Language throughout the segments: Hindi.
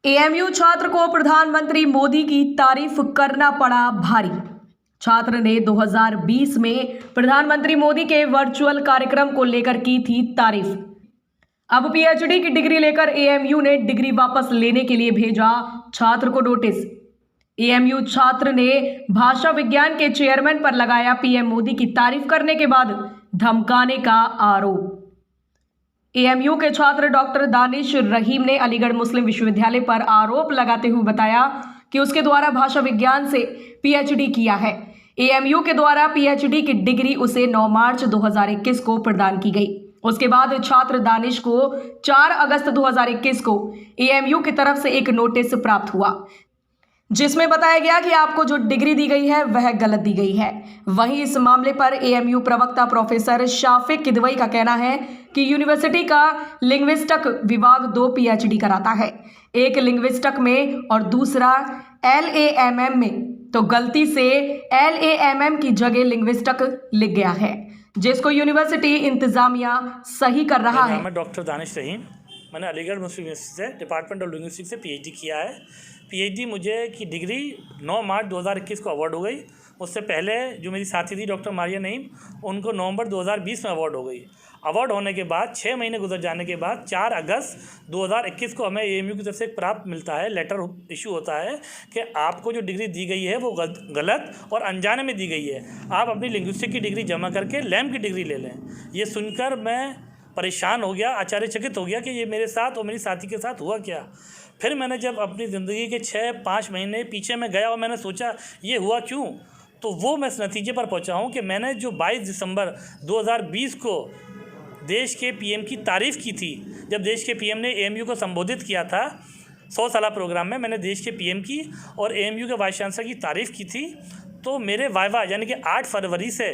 एएमयू छात्र को प्रधानमंत्री मोदी की तारीफ करना पड़ा भारी। छात्र ने 2020 में प्रधानमंत्री मोदी के वर्चुअल कार्यक्रम को लेकर की थी तारीफ। अब पीएचडी की डिग्री लेकर एएमयू ने डिग्री वापस लेने के लिए भेजा छात्र को नोटिस। एएमयू छात्र ने भाषा विज्ञान के चेयरमैन पर लगाया पीएम मोदी की तारीफ करने के बाद धमकाने का आरोप। एएमयू के छात्र डॉक्टर दानिश रहीम ने अलीगढ़ मुस्लिम विश्वविद्यालय पर आरोप लगाते हुए बताया कि उसके द्वारा भाषा विज्ञान से पीएचडी किया है। एएमयू के द्वारा पीएचडी की डिग्री उसे 9 मार्च 2021 को प्रदान की गई। उसके बाद छात्र दानिश को 4 अगस्त 2021 को एएमयू की तरफ से एक नोटिस प्राप्त हुआ, जिसमें बताया गया कि आपको जो डिग्री दी गई है वह गलत दी गई है। वहीं इस मामले पर एएमयू प्रवक्ता प्रोफेसर शाफिक किदवई का कहना है कि यूनिवर्सिटी का लिंग्विस्टिक विभाग 2 पीएचडी कराता है, एक लिंग्विस्टिक में और दूसरा एलएएमएम में। तो गलती से एलएएमएम की जगह लिंग्विस्टिक लिख गया है, जिसको यूनिवर्सिटी इंतजामिया सही कर रहा है। मैं डॉक्टर दानिश रहीम, मैंने अलीगढ़ मुस्लिम यूनिवर्सिटी से डिपार्टमेंट ऑफ लिंग्विस्टिक्स से पीएचडी किया है। पीएचडी मुझे की डिग्री 9 मार्च 2021 को अवार्ड हो गई। उससे पहले जो मेरी साथी थी डॉक्टर मारिया नईम, उनको नवंबर 2020 में अवार्ड हो गई। अवार्ड होने के बाद 6 महीने गुजर जाने के बाद 4 अगस्त 2021 को हमें एएमयू की तरफ से एक प्राप्त मिलता है, लेटर इशू होता है कि आपको जो डिग्री दी गई है वो गलत और अनजाने में दी गई है। आप अपनी लिंग्विस्टिक की डिग्री जमा करके लैम की डिग्री ले लें। ये सुनकर मैं परेशान हो गया, आश्चर्यचकित हो गया कि ये मेरे साथ और मेरी साथी के साथ हुआ क्या। फिर मैंने जब अपनी ज़िंदगी के 6-5 महीने पीछे में गया और मैंने सोचा ये हुआ क्यों, तो वो मैं इस नतीजे पर पहुंचा हूं कि मैंने जो 22 दिसंबर 2020 को देश के पीएम की तारीफ़ की थी, जब देश के पीएम ने एएमयू को संबोधित किया था 100 साला प्रोग्राम में, मैंने देश के पीएम की और एएमयू के वाइस चांसलर की तारीफ़ की थी। तो मेरे वाइवा यानी कि 8 फरवरी से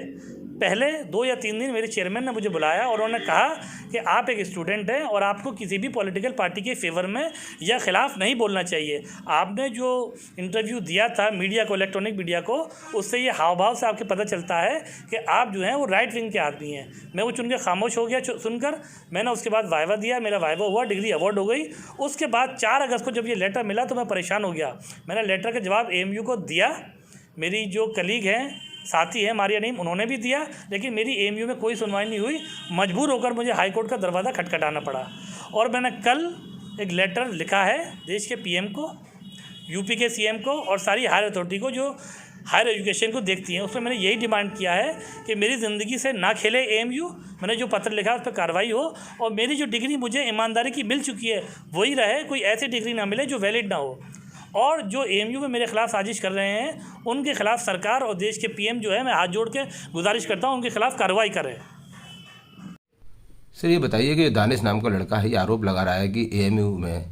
पहले 2 या 3 दिन मेरे चेयरमैन ने मुझे बुलाया और उन्होंने कहा कि आप एक स्टूडेंट हैं और आपको किसी भी पॉलिटिकल पार्टी के फेवर में या ख़िलाफ़ नहीं बोलना चाहिए। आपने जो इंटरव्यू दिया था मीडिया को, इलेक्ट्रॉनिक मीडिया को, उससे ये हाव भाव से आपके पता चलता है कि आप जो हैं वो राइट विंग के आदमी हैं। मैं वो चुन के खामोश हो गया सुनकर। मैंने उसके बाद वाइवा दिया, मेरा वाइवा हुआ, डिग्री अवार्ड हो गई। उसके बाद 4 अगस्त को जब ये लेटर मिला तो मैं परेशान हो गया। मैंने लेटर का जवाब एएमयू को दिया, मेरी जो कलीग हैं, साथी है मारिया नईम, उन्होंने भी दिया, लेकिन मेरी एएमयू में कोई सुनवाई नहीं हुई। मजबूर होकर मुझे हाई कोर्ट का दरवाज़ा खटखटाना पड़ा और मैंने कल एक लेटर लिखा है देश के पीएम को, यूपी के सीएम को और सारी हायर अथॉरिटी को जो हायर एजुकेशन को देखती हैं। उसमें मैंने यही डिमांड किया है कि मेरी ज़िंदगी से ना खेले एएमयू। मैंने जो पत्र लिखा उस पर कार्रवाई हो और मेरी जो डिग्री मुझे ईमानदारी की मिल चुकी है वही रहे, कोई ऐसी डिग्री ना मिले जो वैलिड ना हो। और जो एएमयू में मेरे खिलाफ साजिश कर रहे हैं उनके खिलाफ सरकार और देश के पीएम जो है, मैं हाथ जोड़ के गुजारिश करता हूं उनके खिलाफ कार्रवाई करें। सर ये बताइए कि दानिश नाम का लड़का है, ये आरोप लगा रहा है कि एएमयू में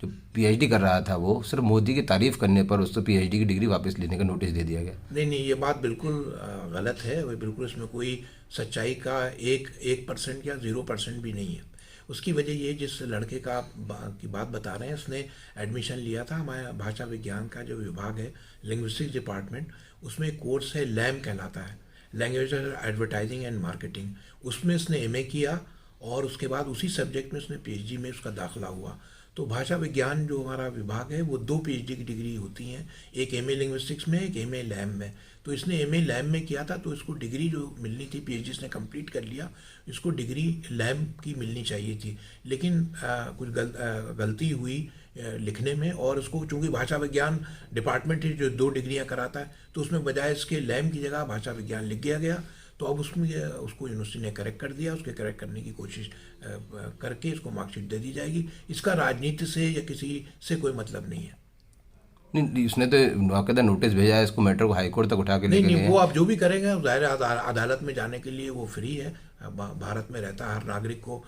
जो पीएचडी कर रहा था वो सिर्फ मोदी की तारीफ करने पर उसको पीएचडी की डिग्री वापस लेने का नोटिस दे दिया गया। नहीं, ये बात बिल्कुल गलत है। वो बिल्कुल इसमें कोई सच्चाई का 1% या 0% भी नहीं है। उसकी वजह ये, जिस लड़के की बात बता रहे हैं, उसने एडमिशन लिया था हमारे भाषा विज्ञान का जो विभाग है, लिंग्विस्टिक्स डिपार्टमेंट, उसमें एक कोर्स है लैम कहलाता है, लैंग्वेज एडवर्टाइजिंग एंड मार्केटिंग। उसमें उसने एमए किया और उसके बाद उसी सब्जेक्ट में उसने पीएचडी में उसका दाखिला हुआ। तो भाषा विज्ञान जो हमारा विभाग है वो 2 पीएचडी की डिग्री होती हैं, एक एमए लिंग्विस्टिक्स में, एक एमए लैम में। तो इसने एमए लैम में किया था, तो इसको डिग्री जो मिलनी थी, पीएचडी इसने कंप्लीट कर लिया, इसको डिग्री लैम की मिलनी चाहिए थी। लेकिन कुछ गलती हुई लिखने में, और उसको चूँकि भाषा विज्ञान डिपार्टमेंट है जो 2 डिग्रियाँ कराता है, तो उसमें बजाय इसके लैम की जगह भाषा विज्ञान लिख गया। तो अब उसको यूनिवर्सिटी ने करेक्ट कर दिया। उसके करेक्ट करने की कोशिश करके इसको मार्कशीट दे दी जाएगी। इसका राजनीति से या किसी से कोई मतलब नहीं है। नहीं, उसने तो बाकायदा नोटिस भेजा है, इसको मैटर को हाई कोर्ट तक उठा के लेके नहीं, वो आप जो भी करेंगे ज़ाहिर अदालत में जाने के लिए वो फ्री है। भारत में रहता हर नागरिक को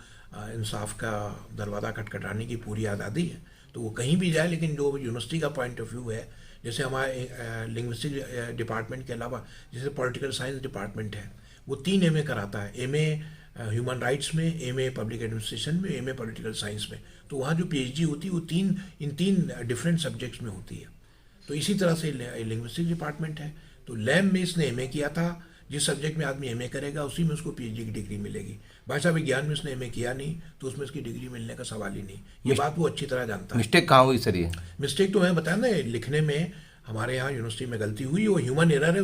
इंसाफ का दरवाज़ा खटखटाने की पूरी आज़ादी है, तो वो कहीं भी जाए। लेकिन जो यूनिवर्सिटी का पॉइंट ऑफ व्यू है, जैसे हमारे लिंग्विस्टिक डिपार्टमेंट के अलावा जैसे पॉलिटिकल साइंस डिपार्टमेंट है, वो 3 एमए कराता है, एमए ह्यूमन राइट्स में, एमए पब्लिक एडमिनिस्ट्रेशन में, एमए पॉलिटिकल साइंस में। तो वहाँ जो पीएचडी होती है वो इन तीन डिफरेंट सब्जेक्ट्स में होती है। तो इसी तरह से लिंग्विस्टिक डिपार्टमेंट है। तो लैम में इसने एमए किया था, जिस सब्जेक्ट में आदमी एमए करेगा उसी में उसको पीएचडी की डिग्री मिलेगी। भाषा विज्ञान में उसने एमए किया नहीं तो उसमें उसकी डिग्री मिलने का सवाल ही नहीं। ये बात वो अच्छी तरह जानता है। मिस्टेक कहाँ हुई सर ये? मिस्टेक तो मैं बताया ना, लिखने में हमारे यहाँ यूनिवर्सिटी में गलती हुई, वो ह्यूमन एरर है,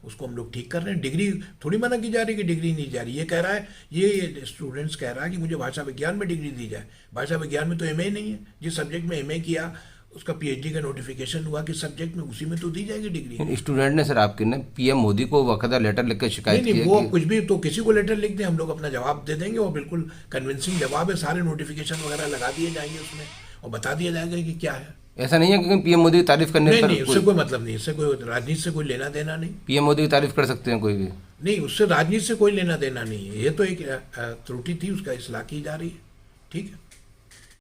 उसको हम लोग ठीक कर रहे हैं। डिग्री थोड़ी मना की जा रही कि डिग्री नहीं जा रही। ये कह रहा है, ये स्टूडेंट्स कह रहा है कि मुझे भाषा विज्ञान में डिग्री दी जाए। भाषा विज्ञान में तो एमए नहीं है। जिस सब्जेक्ट में एमए किया उसका पीएचडी का नोटिफिकेशन हुआ कि सब्जेक्ट में, उसी में तो दी जाएगी डिग्री। स्टूडेंट ने सर आपके ने पीएम मोदी को वक़्त लेटर लिख के शिकायत की नहीं, है वो कि कुछ भी तो किसी को लेटर लिख दें, हम लोग अपना जवाब दे देंगे और बिल्कुल कन्विंसिंग जवाब है। सारे नोटिफिकेशन वगैरह लगा दिए जाएंगे उसमें और बता दिया जाएगा कि क्या है। ऐसा नहीं है कि पीएम मोदी की तारीफ करने नहीं पर नहीं, उससे कोई मतलब नहीं, इससे कोई राजनीति से कोई लेना देना नहीं। पीएम मोदी की तारीफ कर सकते हैं कोई भी? नहीं, उससे राजनीति से कोई लेना देना नहीं है। ये तो एक त्रुटि थी, उसका इस्लाह की जा रही है। ठीक है।